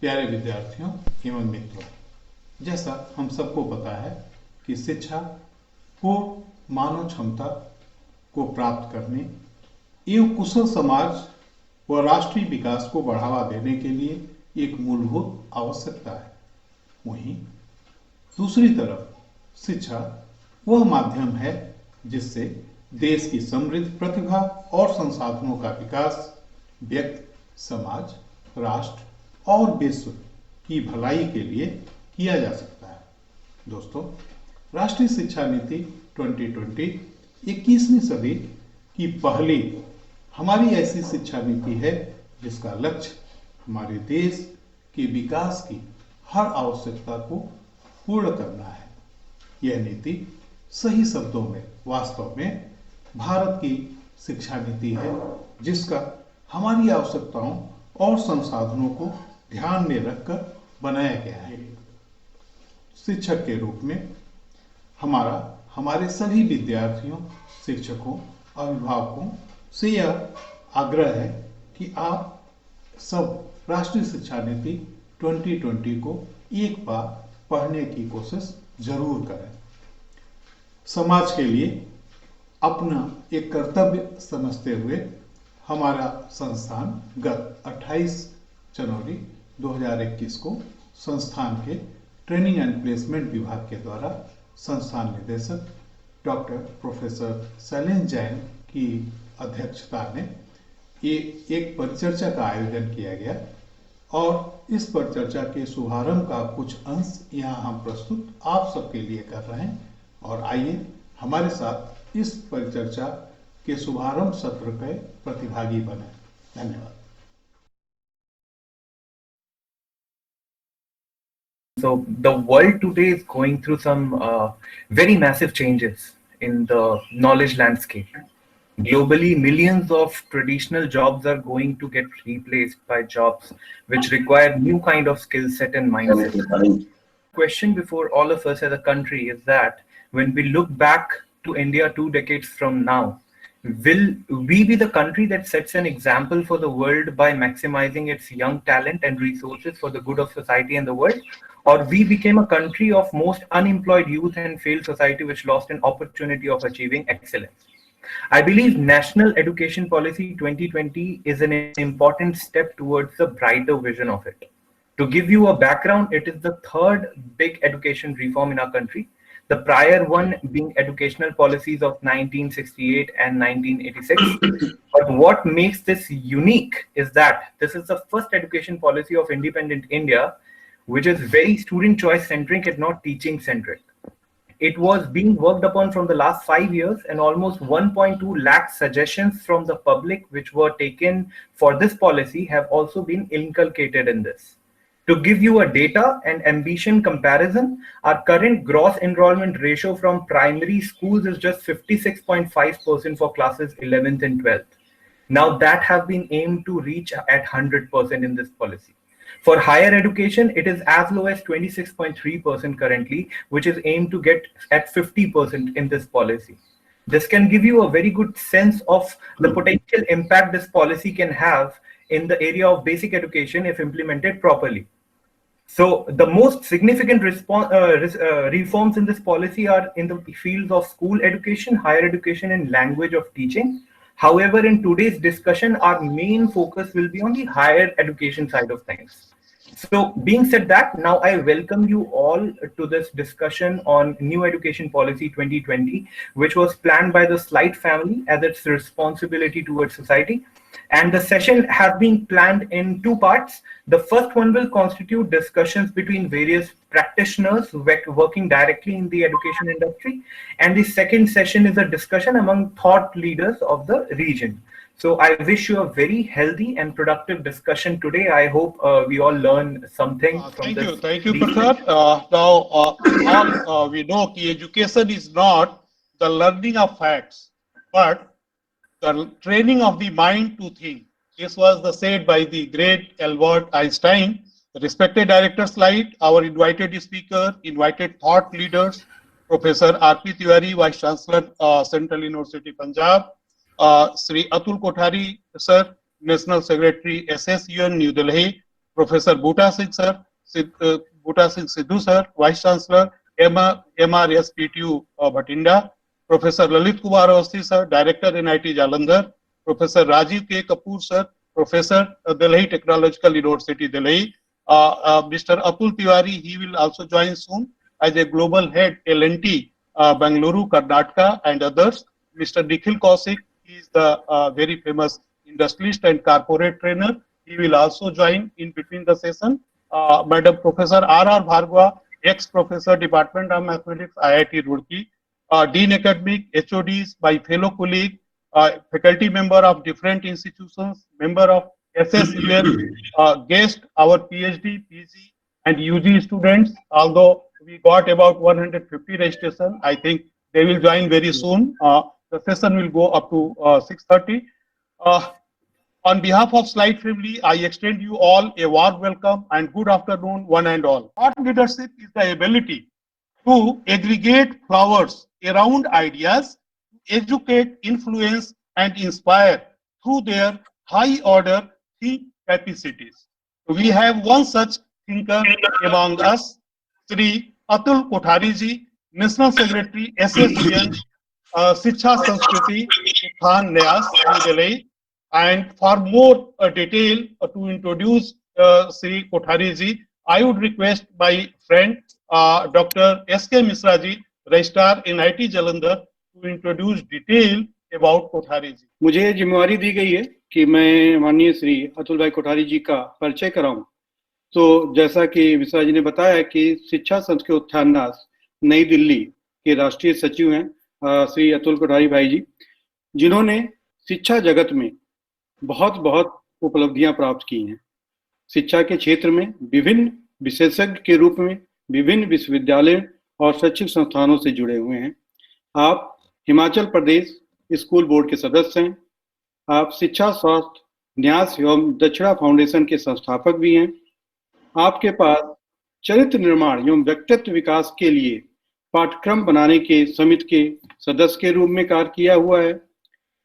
प्यारे विद्यार्थियों एवं मित्रों, जैसा हम सबको पता है कि शिक्षा को मानव क्षमता को प्राप्त करने एवं कुशल समाज व राष्ट्रीय विकास को बढ़ावा देने के लिए एक मूलभूत आवश्यकता है। वहीं दूसरी तरफ शिक्षा वह माध्यम है जिससे देश की समृद्ध प्रतिभा और संसाधनों का विकास व्यक्ति, समाज, राष्ट्र और विश्व की भलाई के लिए किया जा सकता है। दोस्तों, राष्ट्रीय शिक्षा नीति 2020 21वीं सदी की पहली हमारी ऐसी शिक्षा नीति है जिसका लक्ष्य हमारे देश के विकास की हर आवश्यकता को पूर्ण करना है। यह नीति सही शब्दों में वास्तव में भारत की शिक्षा नीति है जिसका हमारी आवश्यकताओं और संसाधनों को ध्यान में रखकर बनाया गया है। शिक्षक के रूप में हमारे सभी विद्यार्थियों, शिक्षकों, अभिभावकों से यह आग्रह है कि आप सब राष्ट्रीय शिक्षा नीति 2020 को एक बार पढ़ने की कोशिश जरूर करें। समाज के लिए अपना एक कर्तव्य समझते हुए हमारा संस्थान गत 28 जनवरी 2021 को संस्थान के ट्रेनिंग एंड प्लेसमेंट विभाग के द्वारा संस्थान निदेशक डॉक्टर प्रोफेसर शैलेंद्र जैन की अध्यक्षता में एक परिचर्चा का आयोजन किया गया और इस परिचर्चा के शुभारंभ का कुछ अंश यहाँ हम प्रस्तुत आप सबके लिए कर रहे हैं। और आइए हमारे साथ इस परिचर्चा के शुभारंभ सत्र के प्रतिभागी बने। धन्यवाद। So the world today is going through some very massive changes in the knowledge landscape. Globally, millions of traditional jobs are going to get replaced by jobs which require new kind of skill set and mindset. Question before all of us as a country is that when we look back to India 2 decades from now, will we be the country that sets an example for the world by maximizing its young talent and resources for the good of society and the world? Or we became a country of most unemployed youth and failed society which lost an opportunity of achieving excellence? I believe National Education Policy 2020 is an important step towards the brighter vision of it. To give you a background, it is the third big education reform in our country. The prior one being educational policies of 1968 and 1986. But what makes this unique is that this is the first education policy of independent India, which is very student choice centric and not teaching centric. It was being worked upon from the last 5 years, and almost 1.2 lakh suggestions from the public which were taken for this policy have also been inculcated in this. To give you a data and ambition comparison, our current gross enrollment ratio from primary schools is just 56.5% for classes 11th and 12th. Now that have been aimed to reach at 100% in this policy. For higher education, it is as low as 26.3% currently, which is aimed to get at 50% in this policy. This can give you a very good sense of the potential impact this policy can have in the area of basic education if implemented properly. So the most significant reforms in this policy are in the fields of school education, higher education, and language of teaching. However, in today's discussion, our main focus will be on the higher education side of things. So being said that, now I welcome you all to this discussion on New Education Policy 2020, which was planned by the Slight family as its responsibility towards society. And the session has been planned in 2 parts. The first one will constitute discussions between various practitioners working directly in the education industry. And the second session is a discussion among thought leaders of the region. So I wish you a very healthy and productive discussion today. I hope we all learn something from this. Thank you, Prasad. Now, we know that education is not the learning of facts, but the training of the mind to think. This was said by the great Albert Einstein. Respected Director Slight, our invited speaker, invited thought leaders, Professor R.P. Tiwari, Vice Chancellor, Central University, Punjab, Sri Atul Kothari, Sir, National Secretary, SSUN, New Delhi, Professor Bhuta Singh sir, Bhuta Singh Sidhu sir, Vice Chancellor, MRSPTU Bhatinda, Professor Lalit Kumar Awasthi sir, Director NIT Jalandhar, Professor Rajiv K. Kapoor sir, Professor Delhi Technological University Delhi, Mr. Atul Tiwari, he will also join soon as a global head L&T Bangalore, Karnataka, and others. Mr. Nikhil Kaushik, he is the very famous industrialist and corporate trainer. He will also join in between the session. Madam Professor R.R. Bhargava, ex-professor, Department of Mathematics, IIT Roorkee, Dean Academic, HODs, my fellow colleague, faculty member of different institutions, member of SSUL, guest, our PhD, PG, and UG students. Although we got about 150 registration, I think they will join very soon. The session will go up to 6:30. On behalf of Slide Family, I extend you all a warm welcome and good afternoon, one and all. Thought leadership is the ability to aggregate flowers around ideas, educate, influence, and inspire through their high-order think capacities. We have one such thinker among us, Sri Atul Kothari ji, National Secretary, SSVN, Shiksha Sanskriti, Uthan Nyas, New Delhi. And for more detail to introduce Sri Kothari ji, I would request my friend Dr. S.K. Misra ji, Registrar NIT Jalandhar, to introduce detail about Kothari ji. मुझे जिम्मेवारी दी गई है कि मैं माननीय श्री अतुल भाई कोठारी जी का परिचय कराऊं। तो जैसा कि मिश्रा जी ने बताया कि शिक्षा संस्कृति उत्थान न्यास नई दिल्ली के राष्ट्रीय सचिव हैं श्री अतुल कोठारी भाई जी, जिन्होंने शिक्षा जगत में बहुत उपलब्धियां प्राप्त की हैं। शिक्षा के क्षेत्र में विभिन्न विशेषज्ञ के रूप में विभिन्न विश्वविद्यालयों और शैक्षिक संस्थानों से जुड़े हुए हैं। आप हिमाचल प्रदेश स्कूल बोर्ड के सदस्य हैं। आप शिक्षा स्वास्थ्य न्यास एवं दक्षिणा फाउंडेशन के संस्थापक भी हैं। आपके पास चरित्र निर्माण एवं व्यक्तित्व विकास के लिए पाठ्यक्रम बनाने के समिति के सदस्य के रूप में कार्य किया हुआ है।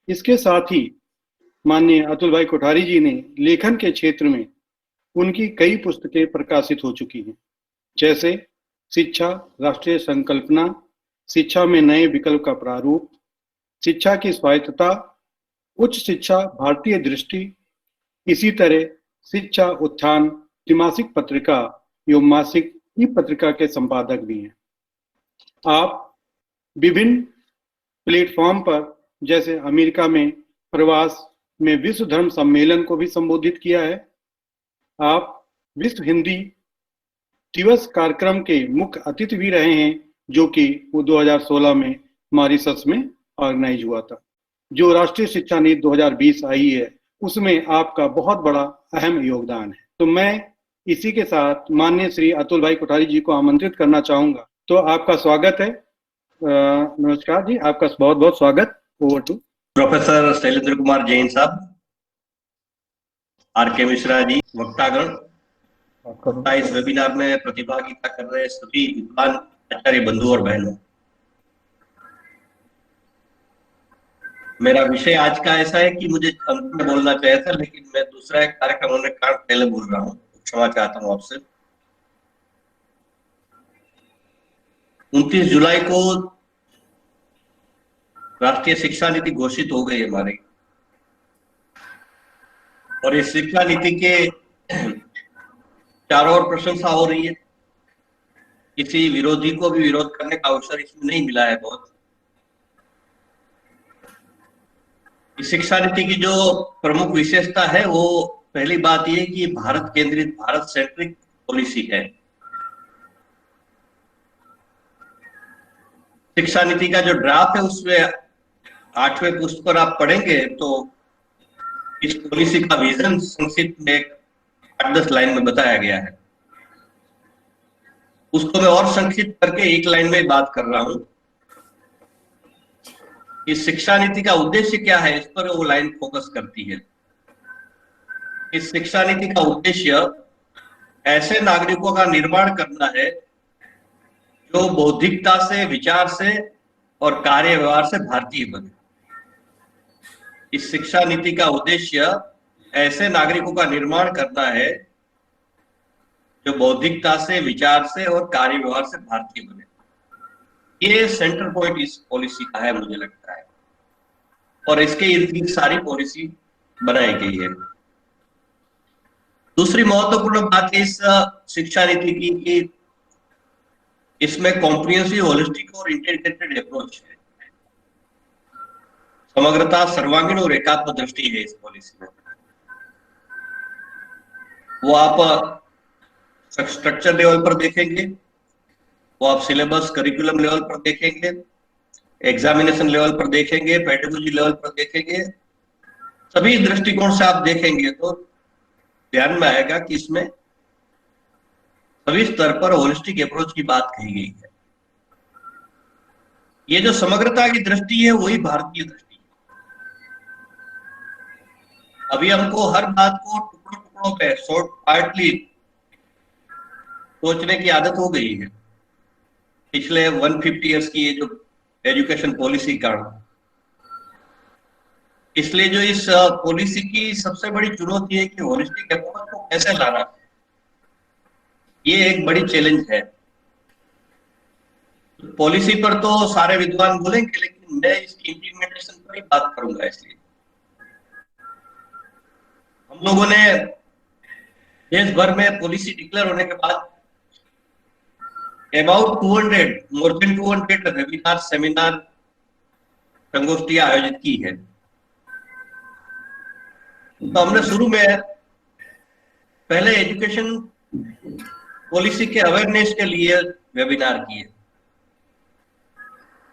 इसके साथ ही माननीय अतुल भाई कोठारी जी ने लेखन के क्षेत्र में उनकी कई पुस्तकें प्रकाशित हो चुकी हैं, जैसे शिक्षा राष्ट्रीय संकल्पना, शिक्षा में नए विकल्प का प्रारूप, शिक्षा की स्वायत्तता, उच्च शिक्षा भारतीय दृष्टि। इसी तरह शिक्षा उत्थान त्रिमासिक पत्रिका एवं मासिक ई पत्रिका के संपादक भी हैं। आप विभिन्न प्लेटफॉर्म पर जैसे अमेरिका में प्रवास में विश्व धर्म सम्मेलन को भी संबोधित किया है। आप विश्व हिंदी दिवस कार्यक्रम के मुख्य अतिथि भी रहे हैं, जो कि वो 2016 में मॉरिशस में ऑर्गेनाइज हुआ था। जो राष्ट्रीय शिक्षा नीति 2020 आई है, उसमें आपका बहुत बड़ा अहम योगदान है। तो मैं इसी के साथ माननीय श्री अतुल भाई कोठारी जी को आमंत्रित करना चाहूंगा। तो आपका स्वागत है। नमस्कार जी, आपका बहुत स्वागत। Over to professor Shailendra Kumar Jain साहब, आर.के. मिश्रा जी, वक्तागण, इस वेबिनार में प्रतिभागिता कर रहे सभी विद्वान आचार्य बंधु और बहनों। मेरा विषय आज का ऐसा है कि मुझे अंत में बोलना चाहिए था, लेकिन मैं दूसरा एक कार्यक्रम होने के कारण पहले बोल रहा हूँ, क्षमा चाहता हूँ आपसे। 29 जुलाई को राष्ट्रीय शिक्षा नीति घोषित हो गई हमारी, और इस शिक्षा नीति के चारों ओर प्रशंसा हो रही है। किसी विरोधी को भी विरोध करने का अवसर इसमें नहीं मिला है। बहुत इस शिक्षा नीति की जो प्रमुख विशेषता है, वो पहली बात ये कि भारत केंद्रित, भारत सेंट्रिक पॉलिसी है। शिक्षा नीति का जो ड्राफ्ट है, उसमें 8वें पृष्ठ पर आप पढ़ेंगे तो इस पॉलिसी का विजन संक्षिप्त में 8-10 लाइन में बताया गया है। उसको मैं और संक्षिप्त करके एक लाइन में बात कर रहा हूं। इस शिक्षा नीति का उद्देश्य क्या है, इस पर वो लाइन फोकस करती है। इस शिक्षा नीति का उद्देश्य ऐसे नागरिकों का निर्माण करना है जो बौद्धिकता से, विचार से और कार्य व्यवहार से भारतीय बने। इस शिक्षा नीति का उद्देश्य ऐसे नागरिकों का निर्माण करना है जो बौद्धिकता से, विचार से और कार्य व्यवहार से भारतीय बने। ये सेंटर पॉइंट इस पॉलिसी का है मुझे लगता है, और इसके इर्द गिर्द सारी पॉलिसी बनाई गई है। दूसरी महत्वपूर्ण बात है इस शिक्षा नीति की कि इसमें कॉम्प्रिहेंसिव, होलिस्टिक और इंटीग्रेटेड अप्रोच है। समग्रता, सर्वांगीण और एकात्म दृष्टि है इस पॉलिसी में। वो आप स्ट्रक्चर लेवल पर देखेंगे, वो आप सिलेबस, करिकुलम लेवल पर देखेंगे, एग्जामिनेशन लेवल पर देखेंगे, पेडागोजी लेवल पर देखेंगे, सभी दृष्टिकोण से आप देखेंगे तो ध्यान में आएगा कि इसमें सभी स्तर पर होलिस्टिक अप्रोच की बात कही गई है। ये जो समग्रता की दृष्टि है वही भारतीय दृष्टि है। अभी हमको हर बात को टुकड़ों टुकड़ों पे, शॉर्ट पार्टली सोचने की आदत हो गई है पिछले 150 इयर्स की ये जो एजुकेशन पॉलिसी का। इसलिए जो इस पॉलिसी की सबसे बड़ी चुनौती है कि होलिस्टिक अप्रोच को कैसे लाना, ये एक बड़ी चैलेंज है। पॉलिसी पर तो सारे विद्वान बोलेंगे, लेकिन मैं इसकी इम्प्लीमेंटेशन पर ही बात करूंगा। इसलिए हम लोगों ने देश भर में पॉलिसी डिक्लेयर होने के बाद about 200, more than 200 webinar, seminar, संगोष्ठियां आयोजित की है। तो हमने शुरू में पहले एजुकेशन पॉलिसी के अवेयरनेस के लिए वेबिनार किए।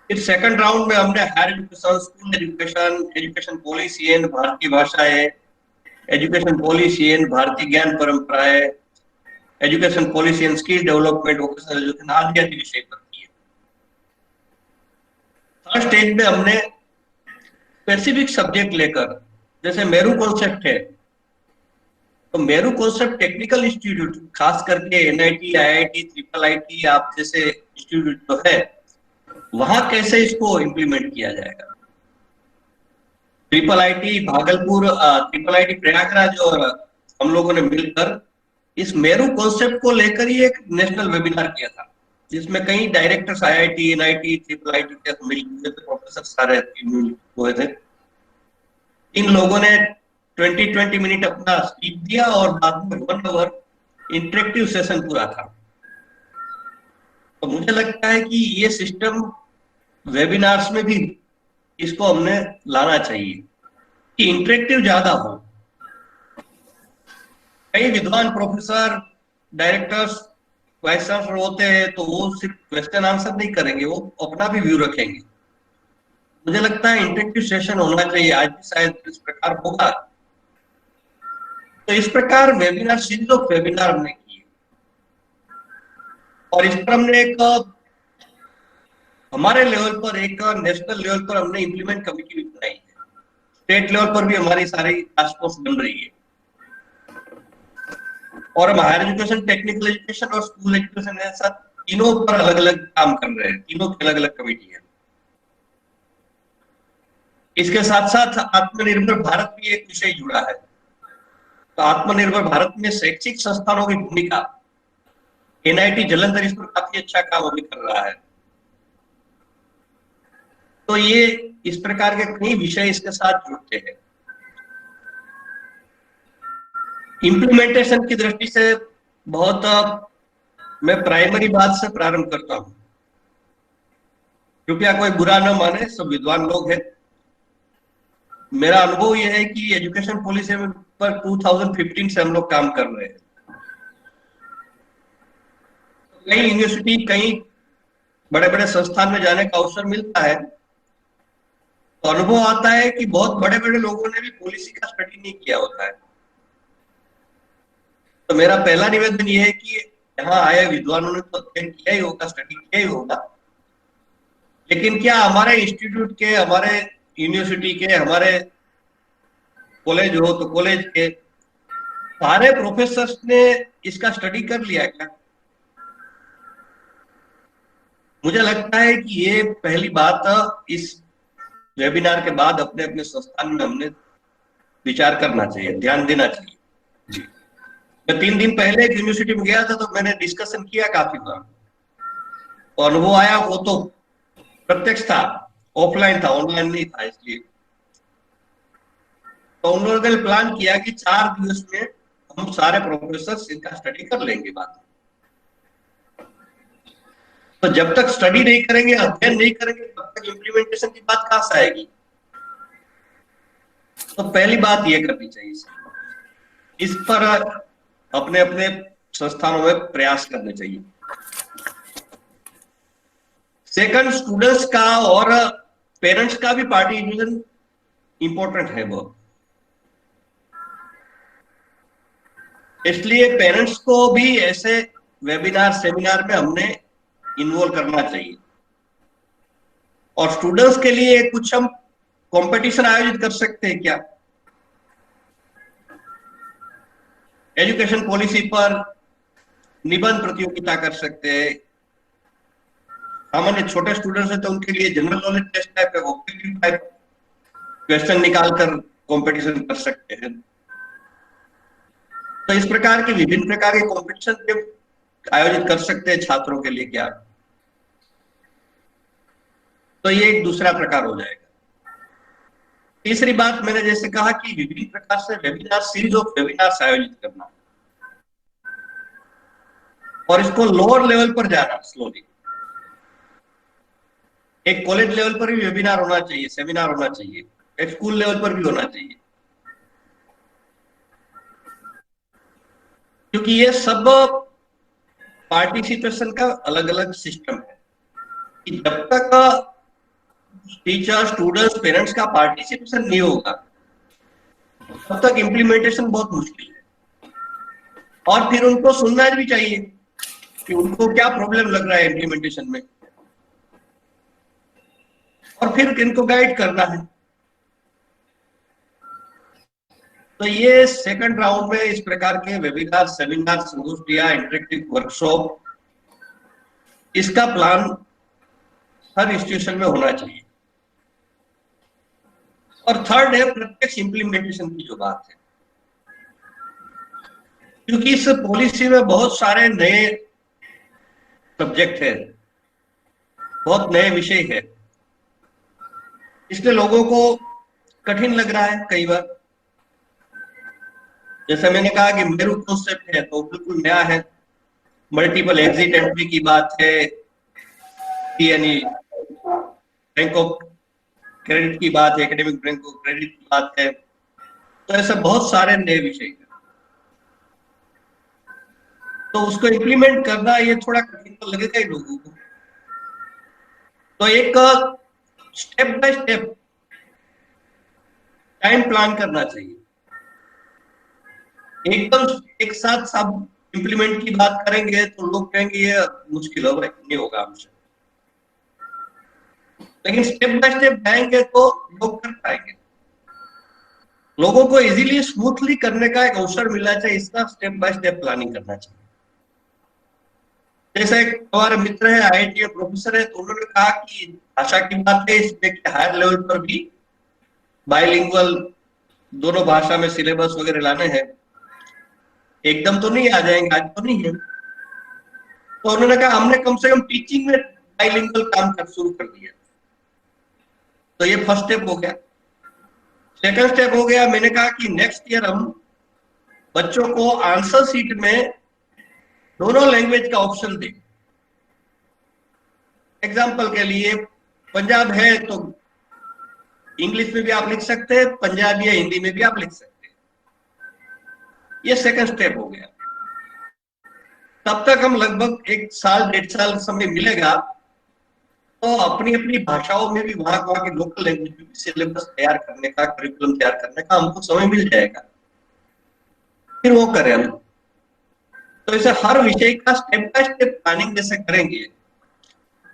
फिर सेकंड राउंड में हमने higher education, school education, education policy and भारतीय भाषाएं, एजुकेशन पॉलिसी एंड भारतीय ज्ञान परंपराएं, education policy and skill development, vocational education आदि विषय पर किए। थर्ड स्टेज में हमने स्पेसिफिक सब्जेक्ट लेकर, जैसे मेरू कॉन्सेप्ट है, तो मेरू कॉन्सेप्ट टेक्निकल इंस्टीट्यूट, खास करके एनआईटी, आईआईटी, ट्रिपल आईटी आप जैसे इंस्टीट्यूट जो है, वहां कैसे इसको इम्प्लीमेंट किया जाएगा। Triple IT Bhagalpur, triple IT Prayagraj और हम लोगों ने मिलकर इस मेरू कॉन्सेप्ट को लेकर ही एक नेशनल वेबिनार किया था, जिसमें कई directors IIT, NIT, triple IT के मिल हुए थे, प्रोफेसर सारे हुए थे। इन लोगों ने 20 मिनट अपना स्पीच दिया और बाद में 1 आवर इंटरेक्टिव सेशन पूरा था। तो मुझे लगता है कि ये सिस्टम वेबिनार्स में भी इसको हमने लाना चाहिए कि इंटरेक्टिव ज्यादा हो। कई विद्वान प्रोफेसर, डायरेक्टर्स, वाइस चांसलर होते हैं, तो वो सिर्फ क्वेश्चन आंसर नहीं करेंगे, वो अपना भी व्यू रखेंगे। मुझे लगता है इंटरेक्टिव सेशन होना चाहिए। आज भी शायद इस प्रकार होगा। तो इस प्रकार वेबिनार, सीरीज ऑफ वेबिनार हमने किए, और इस पर हमने एक हमारे लेवल पर, एक नेशनल लेवल पर हमने इम्प्लीमेंट कमेटी भी बनाई है। स्टेट लेवल पर भी हमारी सारी टास्क फोर्स बन रही है, और हम हायर एजुकेशन, टेक्निकल एजुकेशन और स्कूल एजुकेशन के साथ तीनों पर अलग अलग काम कर रहे हैं। तीनों की अलग अलग कमेटी है। इसके साथ साथ आत्मनिर्भर भारत भी एक विषय जुड़ा है। तो आत्मनिर्भर भारत में शैक्षिक संस्थानों की भूमिका, एनआईटी जालंधर इस पर काफी अच्छा काम अभी कर रहा है। तो ये इस प्रकार के कई विषय इसके साथ जुड़ते हैं। इम्प्लीमेंटेशन की दृष्टि से बहुत मैं प्राइमरी बात से प्रारंभ करता हूं। कृपया कोई बुरा न माने, सब विद्वान लोग हैं। मेरा अनुभव यह है कि एजुकेशन पॉलिसी पर 2015 से हम लोग काम कर रहे हैं। कई यूनिवर्सिटी, कई बड़े बड़े संस्थान में जाने का अवसर मिलता है, तो अनुभव आता है कि बहुत बड़े बड़े लोगों ने भी पॉलिसी का स्टडी नहीं किया होता है। तो मेरा पहला निवेदन यह है कि यहाँ आए विद्वानों ने तो अध्ययन किया ही होगा, स्टडी किया ही होगा, लेकिन क्या हमारे इंस्टीट्यूट के, हमारे यूनिवर्सिटी के, हमारे कॉलेज हो तो कॉलेज के सारे प्रोफेसर्स ने इसका स्टडी कर लिया क्या? मुझे लगता है कि ये पहली बात इस वेबिनार के बाद अपने अपने संस्थान में हमने विचार करना चाहिए, ध्यान देना चाहिए। मैं 3 दिन पहले एक यूनिवर्सिटी में गया था, तो मैंने डिस्कशन किया काफी बार, तो अनुभव आया वो तो प्रत्यक्ष था, ऑफलाइन था, ऑनलाइन नहीं था। इसलिए तो उन लोगों ने प्लान किया कि 4 दिवस में हम सारे प्रोफेसर इनका स्टडी कर लेंगे बाद में। तो जब तक स्टडी नहीं करेंगे, अध्ययन नहीं करेंगे, तब तक इम्प्लीमेंटेशन की बात कहां से आएगी। तो पहली बात ये करनी चाहिए, इस पर अपने अपने संस्थानों में प्रयास करने चाहिए। सेकंड, स्टूडेंट्स का और पेरेंट्स का भी पार्टिसिपेशन इंपॉर्टेंट है बहुत, इसलिए पेरेंट्स को भी ऐसे वेबिनार सेमिनार में हमने इन्वॉल्व करना चाहिए। और स्टूडेंट्स के लिए कुछ हम कंपटीशन आयोजित कर सकते हैं क्या, एजुकेशन पॉलिसी पर निबंध प्रतियोगिता कर सकते हैं। सामान्य छोटे स्टूडेंट्स हैं तो उनके लिए जनरल नॉलेज टेस्ट टाइप का ऑब्जेक्टिव टाइप क्वेश्चन निकालकर कंपटीशन कर सकते हैं। तो इस प्रकार के विभिन्न प्रकार के कंपटीशन आयोजित कर सकते हैं छात्रों के लिए क्या। तो ये एक दूसरा प्रकार हो जाएगा। तीसरी बात मैंने जैसे कहा कि विभिन्न प्रकार से वेबिनार, सीरीज ऑफ वेबिनार आयोजित करना और इसको लोअर लेवल पर जाना स्लोली। एक कॉलेज लेवल पर भी वेबिनार होना चाहिए, सेमिनार होना चाहिए, एक स्कूल लेवल पर भी होना चाहिए, क्योंकि ये सब पार्टिसिपेशन का अलग अलग सिस्टम है कि जब तक टीचर, स्टूडेंट्स, पेरेंट्स का पार्टिसिपेशन नहीं होगा तब तक इम्प्लीमेंटेशन बहुत मुश्किल है। और फिर उनको सुनना भी चाहिए कि उनको क्या प्रॉब्लम लग रहा है इम्प्लीमेंटेशन में, और फिर इनको गाइड करना है। तो ये सेकंड राउंड में इस प्रकार के वेबिनार, सेमिनार, संगोष्ठियां, इंटरेक्टिव वर्कशॉप, इसका प्लान हर इंस्टीट्यूशन में होना चाहिए। और थर्ड है प्रत्यक्ष इंप्लीमेंटेशन की जो बात है, क्योंकि इस पॉलिसी में बहुत सारे नए सब्जेक्ट है, बहुत नए विषय है, इसलिए लोगों को कठिन लग रहा है कई बार। जैसे मैंने कहा कि मेरू कॉन्सेप्ट है तो बिल्कुल नया है, मल्टीपल एग्जिट एंट्री की बात है, यानी बैंक ऑफ क्रेडिट की बात है, एकेडमिक बैंक ऑफ क्रेडिट की बात है। तो ऐसे बहुत सारे नए विषय हैं, तो उसको इम्प्लीमेंट करना ये थोड़ा कठिन तो लगेगा ही लोगों को। तो एक step by step time plan करना चाहिए। एकदम एक साथ सब इम्प्लीमेंट की बात करेंगे तो लोग कहेंगे ये मुश्किल होगा, नहीं होगा हमसे। लेकिन स्टेप बाय स्टेप जाएंगे तो लोग कर पाएंगे। लोगों को इजीली, स्मूथली करने का एक अवसर मिलना चाहिए, इसका स्टेप बाय स्टेप प्लानिंग करना चाहिए। जैसे एक हमारे मित्र है, IIT में प्रोफेसर है, तो उन्होंने कहा कि भाषा की बात है इसमें कि हायर लेवल पर भी बाइलिंगुअल दोनों भाषा में सिलेबस वगैरह लाने हैं। एकदम तो नहीं आ जाएंगे, आज तो नहीं है। तो उन्होंने कहा हमने कम से कम टीचिंग में बाइलिंगुअल काम कर शुरू कर दिया। तो ये फर्स्ट स्टेप हो गया। सेकंड स्टेप हो गया, मैंने कहा कि नेक्स्ट ईयर हम बच्चों को आंसर शीट में दोनों लैंग्वेज का ऑप्शन दें। एग्जाम्पल के लिए पंजाब है तो इंग्लिश में भी आप लिख सकते हैं, पंजाबी या हिंदी में भी आप लिख सकते हैं। ये सेकंड स्टेप हो गया। तब तक हम लगभग 1 साल 1.5 साल समय मिलेगा, तो अपनी अपनी भाषाओं में भी वहां के लोकल लैंग्वेज में भी सिलेबस तैयार करने का, करिकुलम तैयार करने का हमको समय मिल जाएगा, फिर वो करें हम। तो ऐसे हर विषय का स्टेप बाय स्टेप प्लानिंग जैसे करेंगे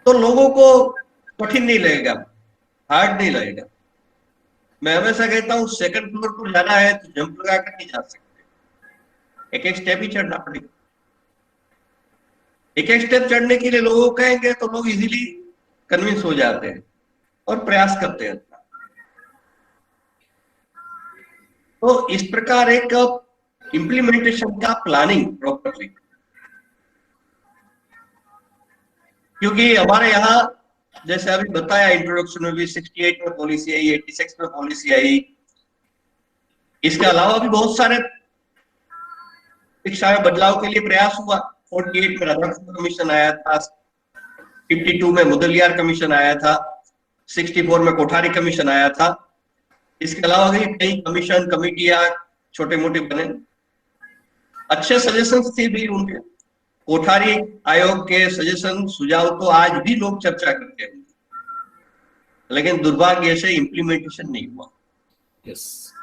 तो लोगों को कठिन नहीं लगेगा, हार्ड नहीं लगेगा। मैं हमेशा कहता हूँ सेकंड फ्लोर पर जाना है तो जंप लगा कर नहीं जा सकते, एक एक स्टेप ही चढ़ना पड़ेगा। एक एक स्टेप चढ़ने के लिए लोगों को कहेंगे तो लोग इजीली कन्विंस हो जाते हैं और प्रयास करते हैं। तो इस प्रकार एक इम्प्लीमेंटेशन का प्लानिंग प्रॉपरली, क्योंकि हमारे यहाँ जैसे अभी बताया इंट्रोडक्शन में भी 68 में पॉलिसी आई, 86 में पॉलिसी आई, इसके अलावा भी बहुत सारे शिक्षा में बदलाव के लिए प्रयास हुआ। 48 में राधाकृष्णन कमीशन आया था, 52 में मुदलियार कमीशन आया था, 64 में कोठारी कमीशन आया था। इसके अलावा भी कई कमीशन कमेटियां छोटे मोटे बने, अच्छे सजेशंस थे भी उनके। कोठारी आयोग के सजेशन सुझाव तो आज भी लोग चर्चा करते हैं, लेकिन दुर्भाग्य से इम्प्लीमेंटेशन नहीं हुआ। यस।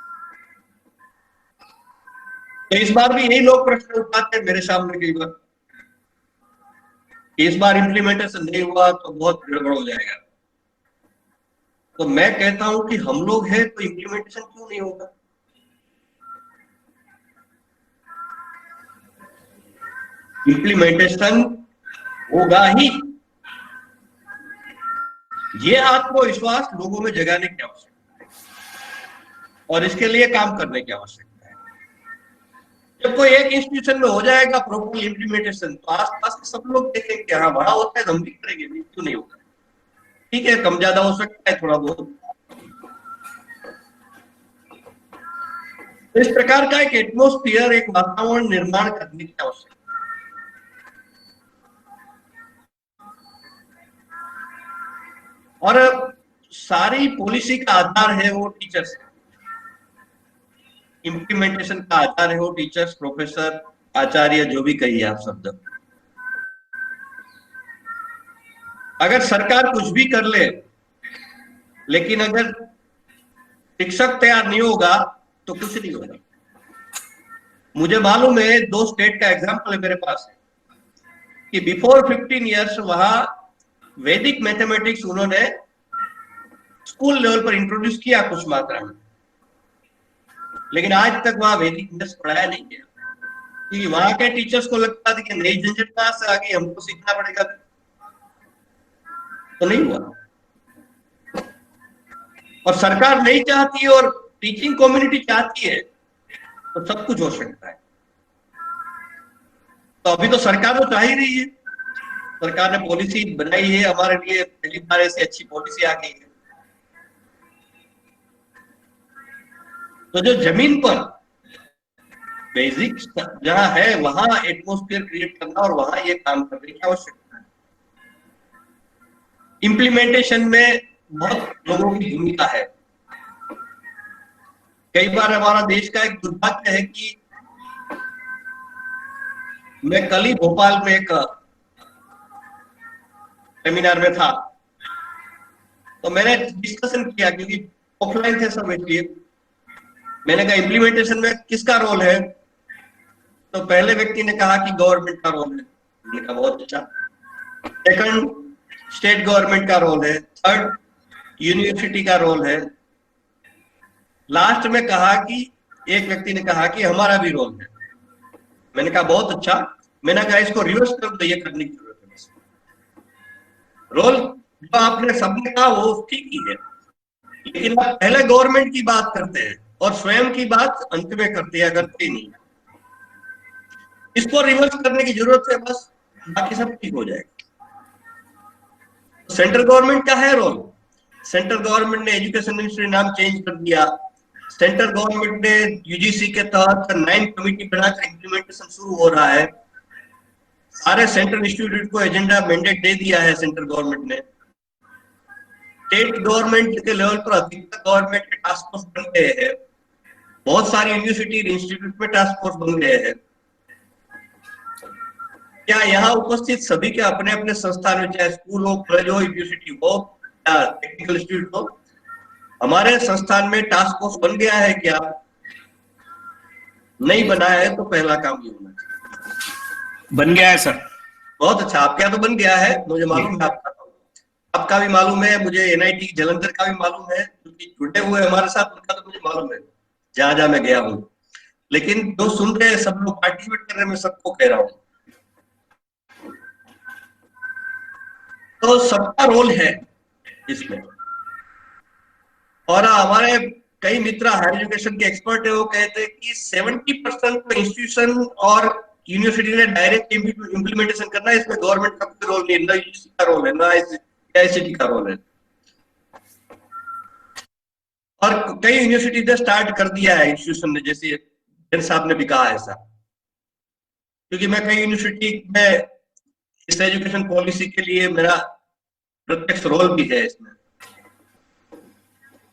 तो इस बार भी यही लोग प्रश्न उठाते हैं मेरे सामने कई बार, इस बार इम्प्लीमेंटेशन नहीं हुआ तो बहुत गड़बड़ हो जाएगा। तो मैं कहता हूं कि हम लोग हैं तो इम्प्लीमेंटेशन क्यों नहीं होगा? इम्प्लीमेंटेशन होगा ही। ये आत्मविश्वास लोगों में जगाने की आवश्यकता है और इसके लिए काम करने की आवश्यकता है। जब कोई एक इंस्टीट्यूशन में हो जाएगा प्रॉपर इम्प्लीमेंटेशन, तो आसपास के सब लोग देखेंगे कि हाँ वहां होता है, हम भी करेंगे, क्यों नहीं होगा? ठीक है, कम ज्यादा हो सकता है थोड़ा बहुत। इस प्रकार का एक एटमॉस्फेयर, एक वातावरण निर्माण करने की आवश्यकता है। और सारी पॉलिसी का आधार है वो टीचर्स, इम्प्लीमेंटेशन का आधार है वो टीचर्स, प्रोफेसर, आचार्य, जो भी कहिए आप शब्द। अगर सरकार कुछ भी कर ले, लेकिन अगर शिक्षक तैयार नहीं होगा तो कुछ नहीं होगा। मुझे मालूम है, 2 स्टेट का एग्जांपल है मेरे पास कि बिफोर 15 इयर्स वहां वैदिक मैथमेटिक्स उन्होंने स्कूल लेवल पर इंट्रोड्यूस किया कुछ मात्रा में, लेकिन आज तक वहां वैदिक मैथ्स पढ़ाया नहीं गया, क्योंकि वहां के टीचर्स को लगता था कि नई झंझट कहां से आ गई, हमको सीखना पड़ेगा। तो नहीं हुआ। और सरकार नहीं चाहती और टीचिंग कम्युनिटी चाहती है तो सब कुछ हो सकता है। तो अभी तो सरकार तो चाह ही रही है, सरकार ने पॉलिसी बनाई है हमारे लिए, पहली बार ऐसी अच्छी पॉलिसी आ गई है। तो जो जमीन पर बेसिक जहां है वहां एटमॉस्फेयर क्रिएट करना और वहां ये काम करने की आवश्यकता है। इम्प्लीमेंटेशन में बहुत लोगों की भूमिका है। कई बार हमारा देश का एक दुर्भाग्य है कि मैं कल ही भोपाल में एक सेमिनार में था, तो मैंने डिस्कशन किया, क्योंकि ऑफलाइन थे सब, इसलिए मैंने कहा इम्प्लीमेंटेशन में किसका रोल है? तो पहले व्यक्ति ने कहा कि गवर्नमेंट का रोल है। मैंने कहा बहुत अच्छा। सेकंड, स्टेट गवर्नमेंट का रोल है। थर्ड, यूनिवर्सिटी का रोल है। लास्ट में कहा कि एक व्यक्ति ने कहा कि हमारा भी रोल है। मैंने कहा बहुत अच्छा। मैंने कहा इसको रिवर्स कर दो, ये करने की जरूरत है। बस रोल जो आपने सबने कहा वो ठीक ही है, लेकिन आप पहले गवर्नमेंट की बात करते हैं और स्वयं की बात अंत में करते हैं, करते नहीं। इसको रिवर्स करने की जरूरत है, बस बाकी सब ठीक हो जाएगा। सेंट्रल गवर्नमेंट का है रोल। सेंट्रल गवर्नमेंट ने एजुकेशन मिनिस्ट्री नाम चेंज कर दिया। सेंट्रल गवर्नमेंट ने यूजीसी के तहत 9 कमेटी बनाकर इम्प्लीमेंटेशन शुरू हो रहा है। सारे सेंट्रल इंस्टीट्यूट को एजेंडा मैंडेट दे दिया है सेंट्रल गवर्नमेंट ने। स्टेट गवर्नमेंट के लेवल पर अधिकतर गवर्नमेंट के टास्क फोर्स बन गए हैं। बहुत सारी यूनिवर्सिटी इंस्टीट्यूट में टास्क फोर्स बन गए हैं। क्या यहाँ उपस्थित सभी के अपने अपने संस्थान में, चाहे स्कूल हो, कॉलेज हो, यूनिवर्सिटी हो या टेक्निकल इंस्टीट्यूट हो, हमारे संस्थान में टास्क फोर्स बन गया है क्या? नहीं बनाया है तो पहला काम ये होना चाहिए। बन गया है सर। बहुत अच्छा, आपके यहाँ तो बन गया है, मुझे मालूम है। आपका भी मालूम है, मुझे एनआईटी जालंधर का भी मालूम है, क्योंकि जुड़े हुए हमारे साथ, उनका तो मुझे मालूम है जहां जहां मैं गया हूँ। लेकिन जो सुन रहे हैं सब लोग, पार्टिसिपेट कर रहे हैं, मैं सबको कह रहा हूँ, तो सबका रोल है इसमें। और हमारे कई मित्र हायर एजुकेशन के एक्सपर्ट है, वो कहते हैं कि 70% तो इंस्टीट्यूशन और यूनिवर्सिटी ने डायरेक्ट इम्प्लीमेंटेशन करना है, इसमें गवर्नमेंट का कोई रोल नहीं है, ना यूजीसी का रोल है, ना आईसीटी का रोल है। और कई यूनिवर्सिटी ने स्टार्ट कर दिया है इंस्टीट्यूशन ने, जैसे जैन साहब ने भी कहा ऐसा, क्योंकि मैं कई यूनिवर्सिटी में इस एजुकेशन पॉलिसी के लिए मेरा प्रत्यक्ष रोल भी है इसमें।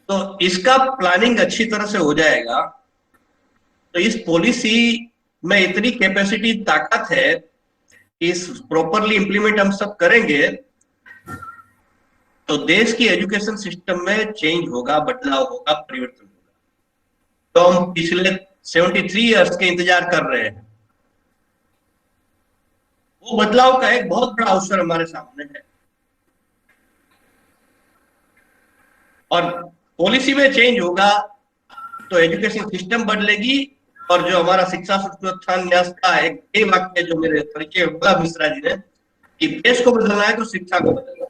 तो इसका प्लानिंग अच्छी तरह से हो जाएगा तो इस पॉलिसी में इतनी कैपेसिटी ताकत है कि इस प्रॉपरली इंप्लीमेंट हम सब करेंगे तो देश की एजुकेशन सिस्टम में चेंज होगा, बदलाव होगा, परिवर्तन होगा। तो हम पिछले 73 इयर्स के इंतजार कर रहे हैं, वो बदलाव का एक बहुत बड़ा अवसर हमारे सामने है। और पॉलिसी में चेंज होगा तो एजुकेशन सिस्टम बदलेगी, और जो हमारा शिक्षा उत्थान न्यास का एक वाक्य जो मेरे परिचय बोला मिश्रा जी ने कि देश को बदलना है तो शिक्षा को बदलना है,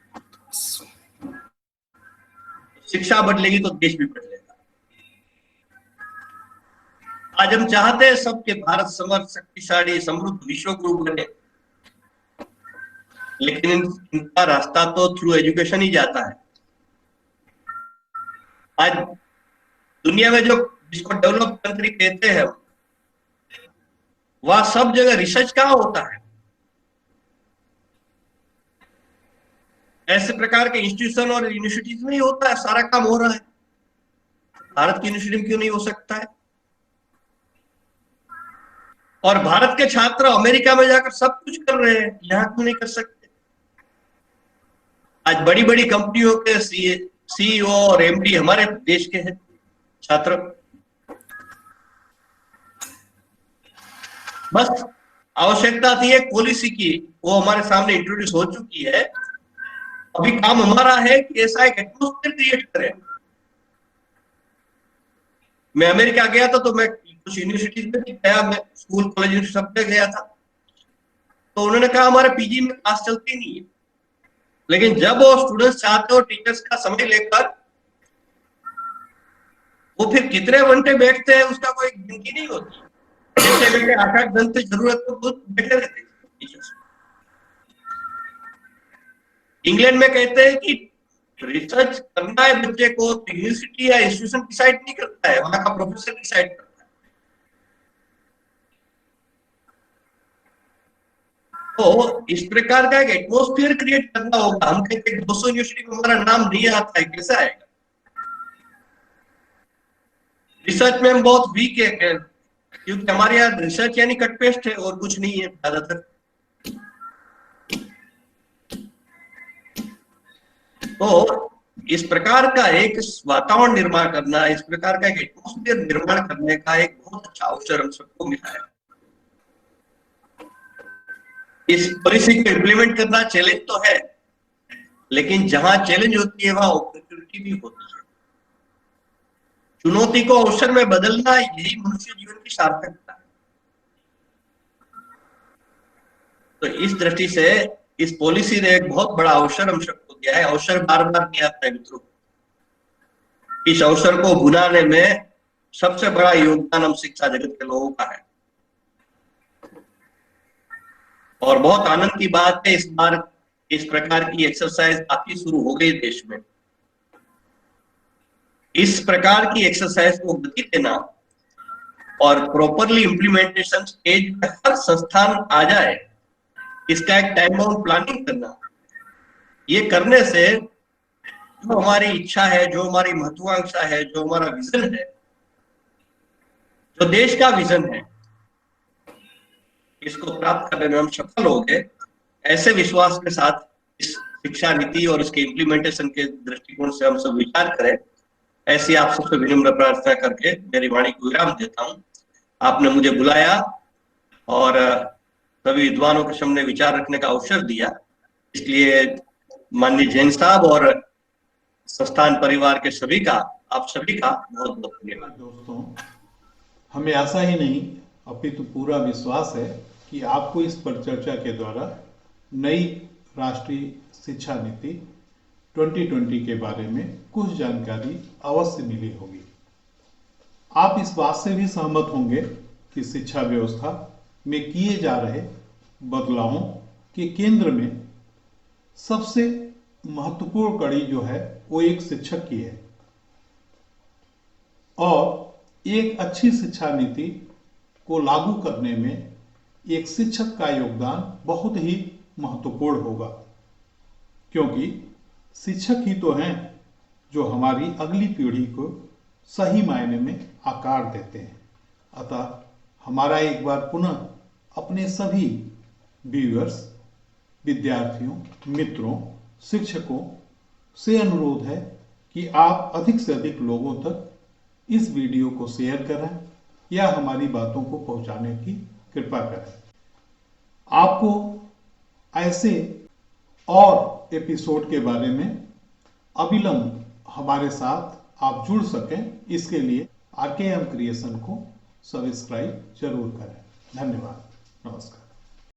शिक्षा बदलेगी तो देश भी बदलेगा। आज हम चाहते हैं सबके भारत समर्थ, शक्तिशाली, समृद्ध विश्व गुरु बने, लेकिन इनका रास्ता तो थ्रू एजुकेशन ही जाता है। आज दुनिया में जो जिसको डेवलप कंट्री कहते हैं, वह सब जगह रिसर्च कहाँ होता है? ऐसे प्रकार के इंस्टीट्यूशन और यूनिवर्सिटीज में ही होता है, सारा काम हो रहा है। भारत की यूनिवर्सिटी में क्यों नहीं हो सकता है? और भारत के छात्र अमेरिका में जाकर सब कुछ कर रहे हैं, यहां क्यों नहीं कर सकते? आज बड़ी बड़ी कंपनियों के सीईओ और एमडी हमारे देश के हैं छात्र। बस आवश्यकता थी एक पॉलिसी की, वो हमारे सामने इंट्रोड्यूस हो चुकी है। अभी काम हमारा है कि ऐसा एक एटमॉस्फेयर क्रिएट करें। मैं अमेरिका गया था तो मैं कुछ यूनिवर्सिटीज में गया, मैं स्कूल कॉलेज सब में गया था, तो उन्होंने कहा हमारे पीजी में क्लास चलती नहीं है, लेकिन जब वो स्टूडेंट्स चाहते हो टीचर्स का समय लेकर, वो फिर कितने घंटे बैठते हैं उसका कोई गिनती नहीं होती। जैसे घंटे 8-8 घंटे जरूरत तो बहुत बैठे रहते टीचर्स। इंग्लैंड में कहते हैं कि रिसर्च करना है बच्चे को तो यूनिवर्सिटी या इंस्टीट्यूशन डिसाइड नहीं करता है, वहां का प्रोफेसर डिसाइड करता है। तो इस प्रकार का एक एटमॉस्फेयर क्रिएट करना होगा। हम कहते हैं 200 यूनिवर्सिटी में हमारा नाम नहीं आता है, कैसा आएगा? रिसर्च में हम बहुत वीक है, क्योंकि हमारे यहाँ रिसर्च यानी कट पेस्ट है और कुछ नहीं है ज्यादातर। तो इस प्रकार का एक वातावरण निर्माण करना, इस प्रकार का एक एटमॉस्फेयर निर्माण करने का एक बहुत अच्छा अवसर हम सबको मिला है। इस पॉलिसी को इम्प्लीमेंट करना चैलेंज तो है, लेकिन जहां चैलेंज होती है वहां अपॉर्चुनिटी भी होती है। चुनौती को अवसर में बदलना, यही मनुष्य जीवन की सार्थकता है। तो इस दृष्टि से इस पॉलिसी ने एक बहुत बड़ा अवसर हम सबको दिया है। अवसर बार बार नहीं आता है मित्रों। इस अवसर को बुलाने में सबसे बड़ा योगदान हम शिक्षा जगत के लोगों का है। और बहुत आनंद की बात है, इस बार इस प्रकार की एक्सरसाइज काफी शुरू हो गई देश में। इस प्रकार की एक्सरसाइज को गति देना और प्रॉपरली इम्प्लीमेंटेशन स्टेज में हर संस्थान आ जाए, इसका एक टाइम बाउंड प्लानिंग करना, ये करने से जो हमारी इच्छा है, जो हमारी महत्वाकांक्षा है, जो हमारा विजन है, जो देश का विजन है, इसको प्राप्त करने में हम सफल हो गए। ऐसे विश्वास के साथ इस शिक्षा नीति और इसके इम्प्लीमेंटेशन के दृष्टिकोण से हम सब विचार करें, ऐसी आप सबसे विनम्र प्रार्थना करके मेरी वाणी को विराम देता हूं। आपने मुझे बुलाया और सभी विद्वानों के सामने विचार रखने का अवसर दिया, इसलिए माननीय जैन साहब और संस्थान परिवार के सभी का, आप सभी का बहुत बहुत धन्यवाद। दोस्तों, हमें आशा ही नहीं अपितु पूरा विश्वास है कि आपको इस परिचर्चा के द्वारा नई राष्ट्रीय शिक्षा नीति 2020 के बारे में कुछ जानकारी अवश्य मिली होगी। आप इस बात से भी सहमत होंगे कि शिक्षा व्यवस्था में किए जा रहे बदलावों के केंद्र में सबसे महत्वपूर्ण कड़ी जो है वो एक शिक्षक की है और एक अच्छी शिक्षा नीति को लागू करने में एक शिक्षक का योगदान बहुत ही महत्वपूर्ण होगा, क्योंकि शिक्षक ही तो हैं जो हमारी अगली पीढ़ी को सही मायने में आकार देते हैं। अतः हमारा एक बार पुनः अपने सभी व्यूअर्स, विद्यार्थियों, मित्रों, शिक्षकों से अनुरोध है कि आप अधिक से अधिक लोगों तक इस वीडियो को शेयर करें या हमारी बातों को पहुंचाने की कृपा करें। आपको ऐसे और एपिसोड के बारे में अविलंब हमारे साथ आप जुड़ सकें, इसके लिए RKM क्रिएशन को सब्सक्राइब जरूर करें। धन्यवाद। नमस्कार।